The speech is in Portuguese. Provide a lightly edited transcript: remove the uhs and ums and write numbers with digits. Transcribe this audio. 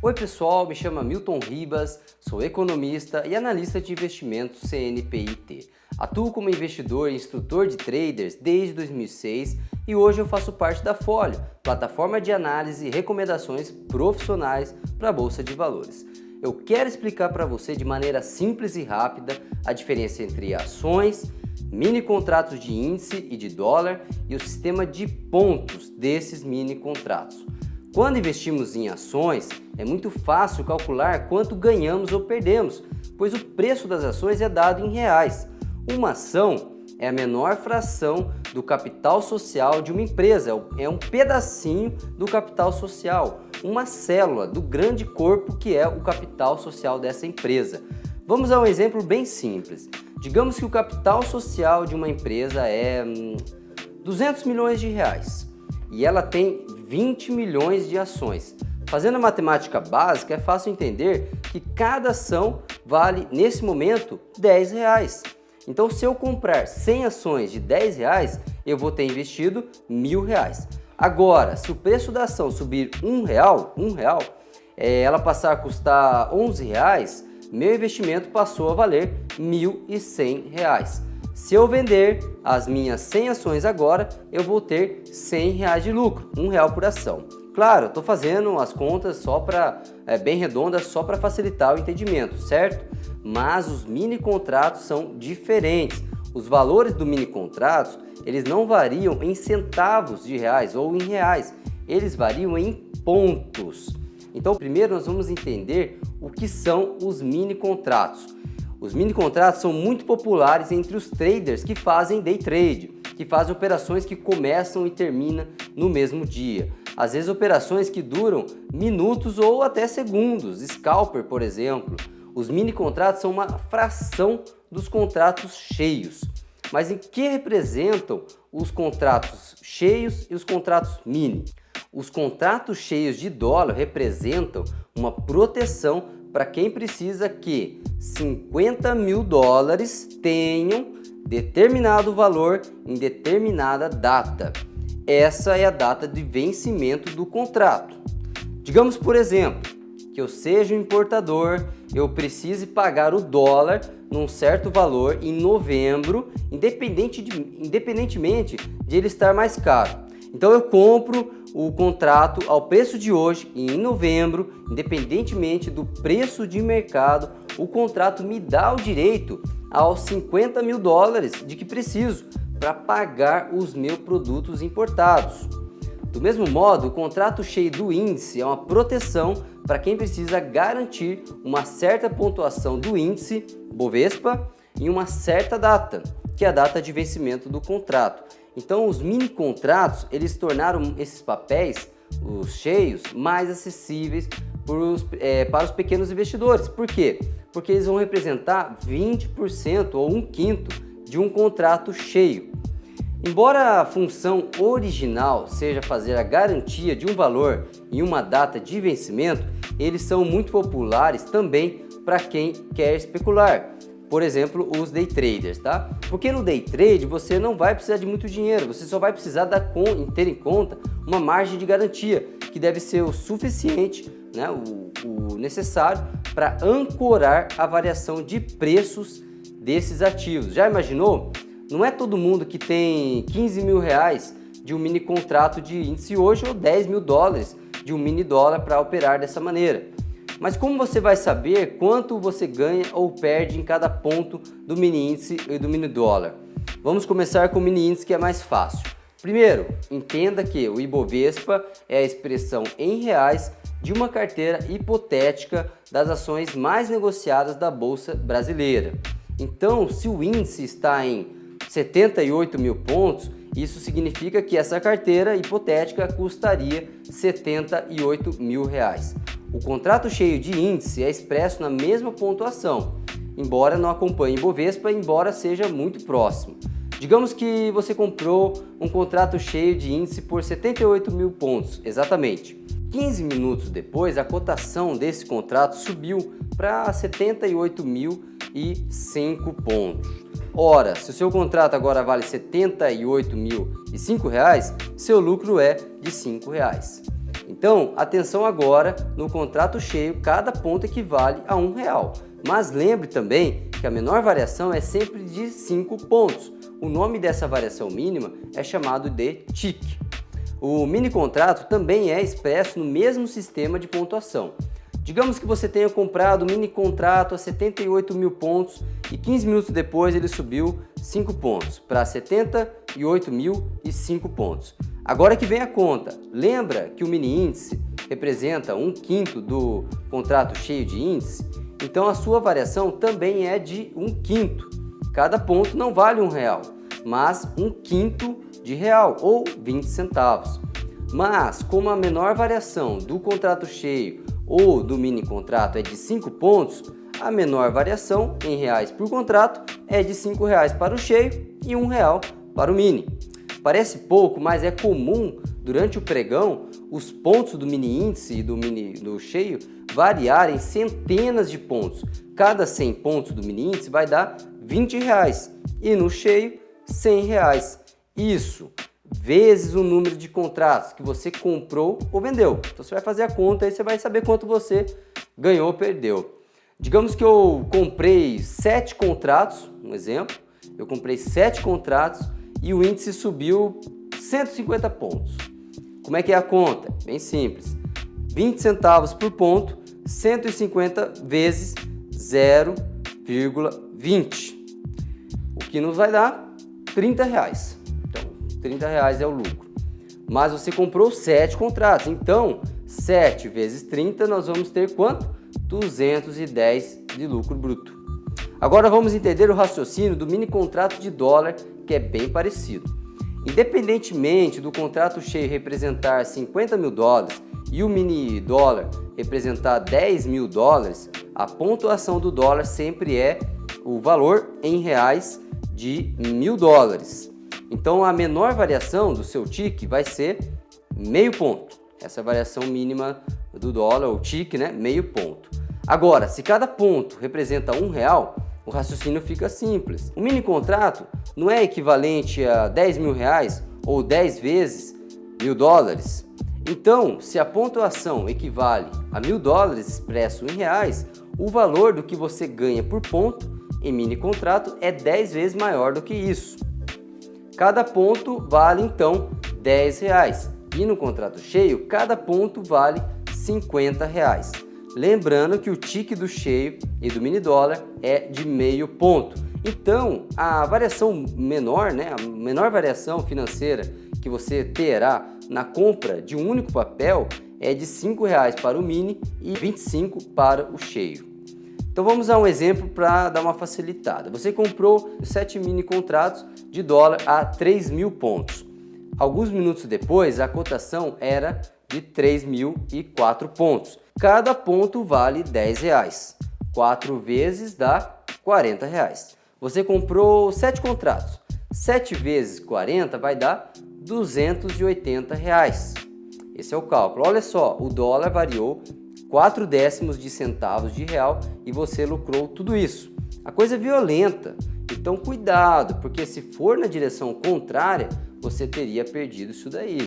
Oi pessoal, me chamo Milton Ribas, sou economista e analista de investimentos CNPIT. Atuo como investidor e instrutor de traders desde 2006 e hoje eu faço parte da Folio, plataforma de análise e recomendações profissionais para a Bolsa de Valores. Eu quero explicar para você de maneira simples e rápida a diferença entre ações, mini contratos de índice e de dólar e o sistema de pontos desses mini contratos. Quando investimos em ações, é muito fácil calcular quanto ganhamos ou perdemos, pois o preço das ações é dado em reais. Uma ação é a menor fração do capital social de uma empresa, é um pedacinho do capital social, uma célula do grande corpo que é o capital social dessa empresa. Vamos a um exemplo bem simples. Digamos que o capital social de uma empresa é 200 milhões de reais e ela tem 20 milhões de ações. Fazendo a matemática básica, é fácil entender que cada ação vale, nesse momento, 10 reais. Então, se eu comprar 100 ações de 10 reais, eu vou ter investido 1.000 reais. Agora, se o preço da ação subir um real, ela passar a custar 11 reais, meu investimento passou a valer 1.100 reais. Se eu vender as minhas 100 ações agora, eu vou ter 100 reais de lucro, R$1 por ação. Claro, eu estou fazendo as contas só para bem redondas, só para facilitar o entendimento, certo? Mas os mini contratos são diferentes. Os valores do mini contratos, eles não variam em centavos de reais ou em reais, eles variam em pontos. Então, primeiro nós vamos entender o que são os mini contratos. Os mini contratos são muito populares entre os traders que fazem day trade, que fazem operações que começam e terminam no mesmo dia. Às vezes operações que duram minutos ou até segundos, scalper, por exemplo. Os mini contratos são uma fração dos contratos cheios. Mas em que representam os contratos cheios e os contratos mini? Os contratos cheios de dólar representam uma proteção para quem precisa que 50 mil dólares tenham determinado valor em determinada data. Essa é a data de vencimento do contrato. Digamos, por exemplo, que eu seja um importador, eu precise pagar o dólar num certo valor em novembro, independentemente de ele estar mais caro. Então eu compro o contrato ao preço de hoje e em novembro, independentemente do preço de mercado, o contrato me dá o direito aos 50 mil dólares de que preciso para pagar os meus produtos importados. Do mesmo modo, o contrato cheio do índice é uma proteção para quem precisa garantir uma certa pontuação do índice Bovespa em uma certa data, que é a data de vencimento do contrato. Então, os mini contratos, eles tornaram esses papéis, os cheios, mais acessíveis para os pequenos investidores. Por quê? Porque eles vão representar 20% ou 1/5 de um contrato cheio. Embora a função original seja fazer a garantia de um valor em uma data de vencimento, eles são muito populares também para quem quer especular. Por exemplo, os day traders, tá? Porque no day trade você não vai precisar de muito dinheiro, você só vai precisar ter em conta uma margem de garantia, que deve ser o suficiente, né, o necessário para ancorar a variação de preços desses ativos. Já imaginou? Não é todo mundo que tem 15 mil reais de um mini contrato de índice hoje ou 10 mil dólares de um mini dólar para operar dessa maneira. Mas como você vai saber quanto você ganha ou perde em cada ponto do mini índice e do mini dólar? Vamos começar com o mini índice, que é mais fácil. Primeiro, entenda que o Ibovespa é a expressão em reais de uma carteira hipotética das ações mais negociadas da Bolsa Brasileira. Então, se o índice está em 78 mil pontos, isso significa que essa carteira hipotética custaria 78 mil reais. O contrato cheio de índice é expresso na mesma pontuação, embora não acompanhe Ibovespa, embora seja muito próximo. Digamos que você comprou um contrato cheio de índice por 78 mil pontos, exatamente. 15 minutos depois, a cotação desse contrato subiu para 78.005 pontos. Ora, se o seu contrato agora vale R$ 78.005, seu lucro é de R$ 5. Então, atenção agora, no contrato cheio, cada ponto equivale a R$1. Mas lembre também que a menor variação é sempre de 5 pontos. O nome dessa variação mínima é chamado de TIC. O mini contrato também é expresso no mesmo sistema de pontuação. Digamos que você tenha comprado o mini contrato a 78 mil pontos e 15 minutos depois ele subiu 5 pontos para 78.005 pontos. Agora que vem a conta, lembra que o mini índice representa 1/5 do contrato cheio de índice? Então a sua variação também é de 1/5. Cada ponto não vale R$1, mas 1/5 de real ou 20 centavos. Mas como a menor variação do contrato cheio ou do mini contrato é de 5 pontos, a menor variação em reais por contrato é de R$5 para o cheio e R$1 para o mini. Parece pouco, mas é comum durante o pregão os pontos do mini índice e do cheio variarem centenas de pontos. Cada 100 pontos do mini índice vai dar R$20 e no cheio R$100. Isso vezes o número de contratos que você comprou ou vendeu. Então você vai fazer a conta e você vai saber quanto você ganhou ou perdeu. Digamos que eu comprei 7 contratos, um exemplo, eu comprei 7 contratos e o índice subiu 150 pontos. Como é que é a conta? Bem simples. 20 centavos por ponto, 150 vezes 0,20. O que nos vai dar R$30. Então, R$30 é o lucro. Mas você comprou 7 contratos, então 7 vezes 30 nós vamos ter quanto? 210 de lucro bruto. Agora vamos entender o raciocínio do mini contrato de dólar, que é bem parecido. Independentemente do contrato cheio representar 50 mil dólares e o mini dólar representar 10 mil dólares, a pontuação do dólar sempre é o valor em reais de 1.000 dólares. Então a menor variação do seu TIC vai ser meio ponto. Essa é a variação mínima do dólar, o TIC, né? Meio ponto. Agora, se cada ponto representa R$1, o raciocínio fica simples. O mini contrato não é equivalente a 10 mil reais ou 10 vezes 1.000 dólares. Então, se a pontuação equivale a 1.000 dólares expresso em reais, o valor do que você ganha por ponto em mini contrato é 10 vezes maior do que isso. Cada ponto vale então R$10 e no contrato cheio cada ponto vale R$50. Lembrando que o TIC do cheio e do mini dólar é de meio ponto. Então a variação menor, né, a menor variação financeira que você terá na compra de um único papel é de R$5 para o mini e 25 para o cheio. Então vamos a um exemplo para dar uma facilitada. Você comprou 7 mini contratos de dólar a 3.000 pontos. Alguns minutos depois a cotação era de 3.004 pontos. Cada ponto vale R$10. 4 vezes dá R$40. Você comprou 7 contratos. 7 vezes 40 vai dar R$280. Esse é o cálculo. Olha só, o dólar variou 4 décimos de centavos de real e você lucrou tudo isso. A coisa é violenta, então cuidado, porque se for na direção contrária, você teria perdido isso daí.